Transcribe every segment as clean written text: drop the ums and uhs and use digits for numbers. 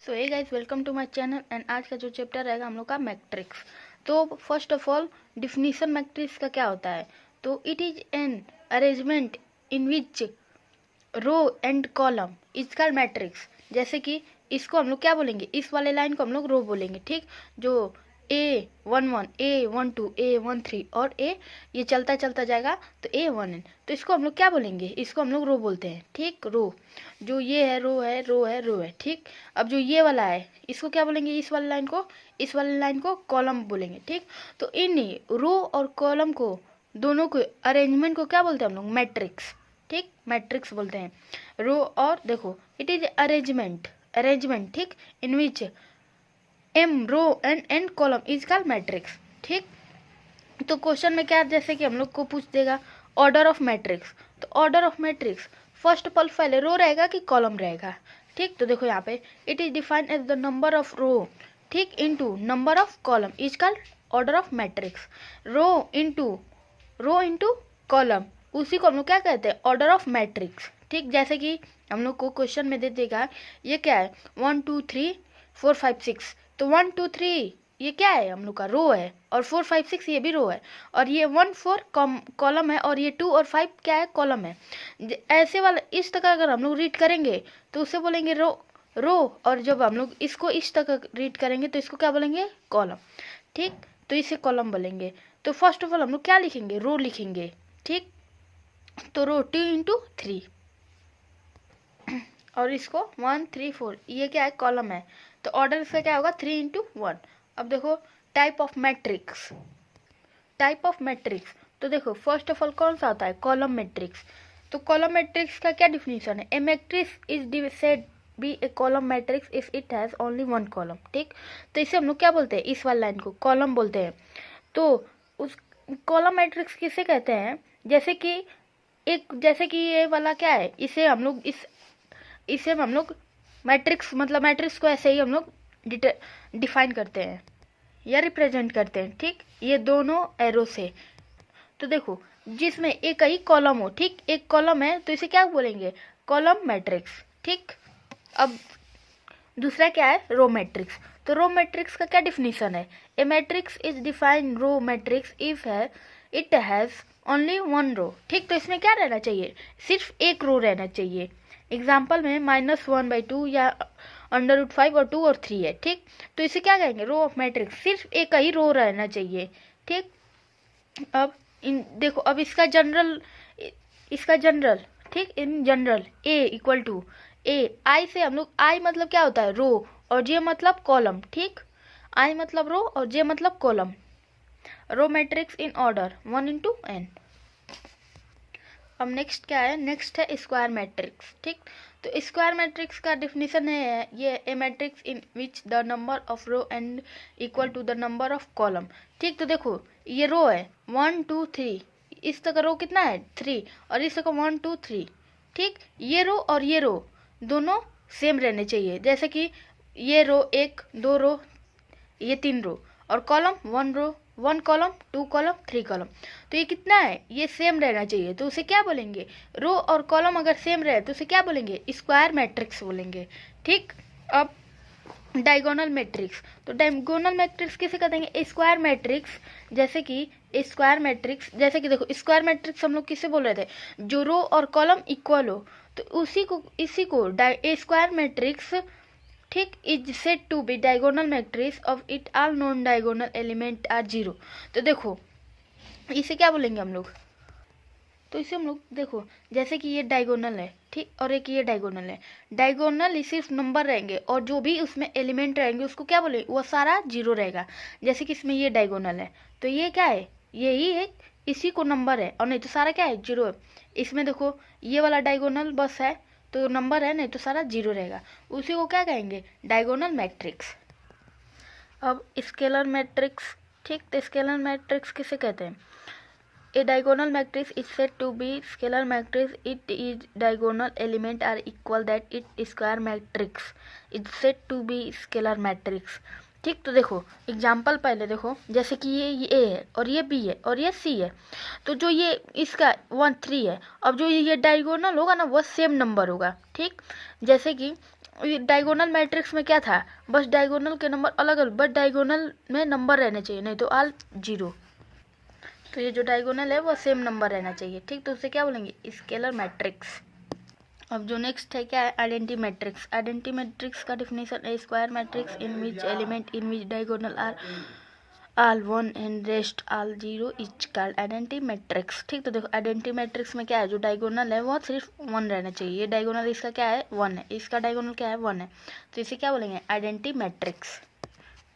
So hey guys, welcome to my channel. And आज का जो चैप्टर रहेगा हम लोग का मैट्रिक्स। तो first of all definition matrix का क्या होता है। तो it is an arrangement in which row and column is called matrix. जैसे कि इसको हम लोग क्या बोलेंगे, इस वाले लाइन को हम लोग रो बोलेंगे, ठीक। जो A11 A12 A13 और ए ये चलता चलता जाएगा तो A1n, तो इसको हम लोग क्या बोलेंगे, इसको हम लोग रो बोलते हैं, ठीक। रो जो ये है रो है रो है रो है, ठीक। अब जो ये वाला है इसको क्या बोलेंगे, इस वाले लाइन को कॉलम बोलेंगे, ठीक। तो इन रो और कॉलम को दोनों को अरेंजमेंट को क्या बोलते हैं हम लोग, मैट्रिक्स, ठीक। मैट्रिक्स बोलते हैं रो। और देखो इट इज अरेंजमेंट ठीक, in which M row and N column is called matrix, ठीक। तो क्वेश्चन में क्या, जैसे कि हम लोग को पूछ देगा ऑर्डर ऑफ मैट्रिक्स। तो order of matrix first of all पहले रो रहेगा कि कॉलम रहेगा, ठीक। तो देखो यहाँ पे it is defined as the number of row, ठीक, into number of column is called order of matrix. Row into column, उसी को हम लोग क्या कहते हैं, ऑर्डर ऑफ मैट्रिक्स, ठीक। जैसे कि हम लोग को क्वेश्चन में दे देगा ये क्या है 1 2 3 4 5 6, तो 1 2 3 ये क्या है हम लोग का रो है, और 4 5 6 ये भी रो है, और ये 1 4 कॉलम है, और ये 2 और 5 क्या है, कॉलम है। ऐसे वाला इस तरह अगर हम लोग रीड करेंगे तो उसे बोलेंगे रो, और जब हम लोग इसको इस तरह रीड करेंगे तो इसको क्या बोलेंगे, कॉलम, ठीक। तो इसे कॉलम बोलेंगे। तो फर्स्ट ऑफ ऑल हम लोग क्या लिखेंगे, रो लिखेंगे, ठीक। तो रो 2 इंटू 3 और इसको 1 3 4 ये क्या है, कॉलम है। तो ऑर्डर इसका क्या होगा 3 इंटू 1। अब देखो टाइप ऑफ मैट्रिक्स, तो देखो फर्स्ट ऑफ ऑल कौन सा होता है, कॉलम मैट्रिक्स। तो कॉलम मैट्रिक्स का क्या डिफिनीशन है, a matrix is said be a column matrix if it has only one column, ठीक। तो इसे हम लोग क्या बोलते हैं, इस वाली लाइन को कॉलम बोलते हैं। तो उस कॉलम मैट्रिक्स किसे कहते हैं, जैसे कि ये वाला क्या है, इसे हम लोग मैट्रिक्स, मतलब मैट्रिक्स को ऐसे ही हम लोग डिफाइन करते हैं या रिप्रेजेंट करते हैं, ठीक। ये दोनों एरो से। तो देखो जिसमें एक ही कॉलम हो, ठीक, एक कॉलम है तो इसे क्या बोलेंगे, कॉलम मैट्रिक्स, ठीक। अब दूसरा क्या है, रो मैट्रिक्स। तो रो मैट्रिक्स का क्या डिफिनीशन है, a matrix is define row matrix if it has only one row, ठीक। तो इसमें क्या रहना चाहिए, सिर्फ एक रो रहना चाहिए। एग्जाम्पल में -1/2 या √5 और 2 और 3 है, ठीक। तो इसे क्या कहेंगे, रो ऑफ मैट्रिक्स, सिर्फ एक ही रो रहना चाहिए, ठीक। अब देखो अब इसका जनरल, ठीक। In general A equal to A I से हम लोग, आई मतलब क्या होता है, रो, और जे मतलब कॉलम, ठीक। आई मतलब रो और जे मतलब column. Row matrix in order 1 into n. अब नेक्स्ट क्या है, नेक्स्ट है स्क्वायर मैट्रिक्स, ठीक। तो स्क्वायर मैट्रिक्स का डिफिनीशन है ये a matrix in which the number of row and equal to the number of column, ठीक। तो देखो ये रो है 1 2 3, इस तक रो कितना है 3, और इस तक 1 2 3, ठीक। ये रो और ये रो दोनों सेम रहने चाहिए, जैसे कि ये रो 1 2 रो, ये 3 रो, और कॉलम 1 रो 1 कॉलम 2 कॉलम 3 कॉलम। तो ये कितना है, ये सेम रहना चाहिए, तो उसे क्या बोलेंगे, रो और कॉलम अगर सेम रहे तो उसे क्या बोलेंगे, स्क्वायर मैट्रिक्स बोलेंगे, ठीक। अब डायगोनल मैट्रिक्स, तो डायगोनल मैट्रिक्स किसे कहते हैं, स्क्वायर मैट्रिक्स। जैसे कि देखो स्क्वायर मैट्रिक्स हम लोग किसे बोल रहे थे, जो रो और कॉलम इक्वल हो, तो इसी को स्क्वायर मैट्रिक्स, ठीक, is said to be diagonal matrix of it all non diagonal element are zero. तो देखो इसे क्या बोलेंगे हम लोग, तो इसे हम लोग देखो जैसे कि ये डायगोनल है, ठीक, और एक ये डायगोनल है। डायगोनल ही सिर्फ नंबर रहेंगे, और जो भी उसमें एलिमेंट रहेंगे उसको क्या बोलेंगे, वो सारा जीरो रहेगा। जैसे कि इसमें ये डायगोनल है तो ये क्या है, यही है, इसी को नंबर है, और नहीं तो सारा क्या है, जीरो है। इसमें देखो ये वाला डायगोनल बस है तो नंबर है, नहीं तो सारा जीरो रहेगा, उसी को क्या कहेंगे, डायगोनल मैट्रिक्स। अब स्केलर मैट्रिक्स, ठीक। तो स्केलर मैट्रिक्स किसे कहते हैं, a diagonal matrix is said to be scalar matrix it is diagonal element are equal that it square matrix is said to be scalar matrix, ठीक। तो देखो example पहले देखो, जैसे कि ये ए है और ये बी है और ये सी है, तो जो ये इसका 1 3 है, अब जो ये डायगोनल होगा ना वो सेम नंबर होगा, ठीक। जैसे कि डायगोनल मैट्रिक्स में क्या था, बस डायगोनल के नंबर अलग अलग, बट डायगोनल में नंबर रहने चाहिए, नहीं तो ऑल 0। तो ये जो डायगोनल है वो सेम नंबर रहना चाहिए, ठीक। तो उसे क्या बोलेंगे, स्केलर मैट्रिक्स। अब जो नेक्स्ट है क्या है, आइडेंटिटी मैट्रिक्स। आइडेंटिटी मैट्रिक्स का डिफिनेशन है square matrix in which element in which diagonal are all 1 and rest all 0 is called identity matrix, ठीक। तो देखो आइडेंटिटी मैट्रिक्स में क्या है, जो डायगोनल है वो सिर्फ 1 रहना चाहिए। ये डायगोनल इसका क्या है 1 है, इसका डायगोनल क्या है 1 है, तो इसे क्या बोलेंगे, आइडेंटिटी मैट्रिक्स।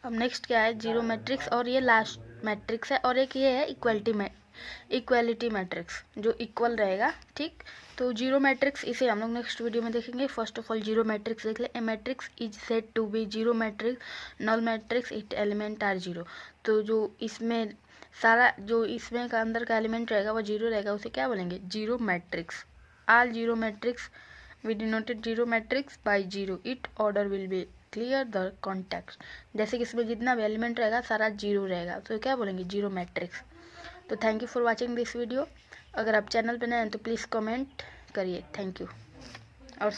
अब नेक्स्ट क्या है, जीरो मैट्रिक्स, और ये लास्ट मैट्रिक्स है। और एक ये है इक्वालिटी मैट्रिक्स, जो इक्वल रहेगा, ठीक। तो जीरो मैट्रिक्स इसे हम लोग नेक्स्ट वीडियो में देखेंगे। First of all zero matrix देख ले। A matrix is said to be zero matrix null matrix it element are zero. तो जो इसमें सारा जो इसमें का अंदर का एलिमेंट रहेगा वो जीरो रहेगा, उसे क्या बोलेंगे, zero matrix. All zero matrix we denoted zero matrix by zero, it order will be clear the context. जैसे कि इसमें जितना भी एलिमेंट रहेगा सारा जीरो रहेगा, तो क्या बोलेंगे, जीरो मैट्रिक्स। तो thank you for watching this video. अगर आप चैनल पे नए हैं तो प्लीज़ कमेंट करिए, थैंक यू। और